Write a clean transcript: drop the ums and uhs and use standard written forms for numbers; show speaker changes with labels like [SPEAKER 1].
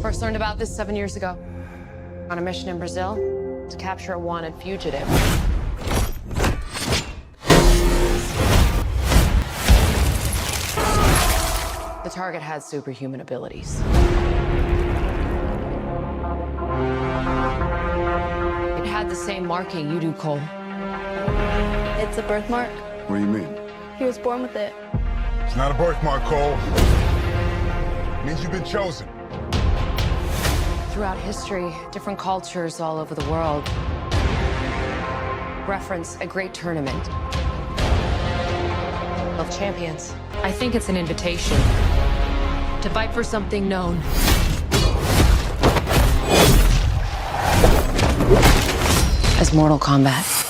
[SPEAKER 1] First learned about this 7 years ago. On a mission in Brazil to capture a wanted fugitive. The target had superhuman abilities. It had the same marking you do, Cole.
[SPEAKER 2] It's a birthmark.
[SPEAKER 3] What do you mean?
[SPEAKER 2] He was born with it.
[SPEAKER 3] It's not a birthmark, Cole. It means you've been chosen.
[SPEAKER 1] Throughout history, different cultures all over the world reference a great tournament of champions. I think it's an invitation to fight for something known as Mortal Kombat.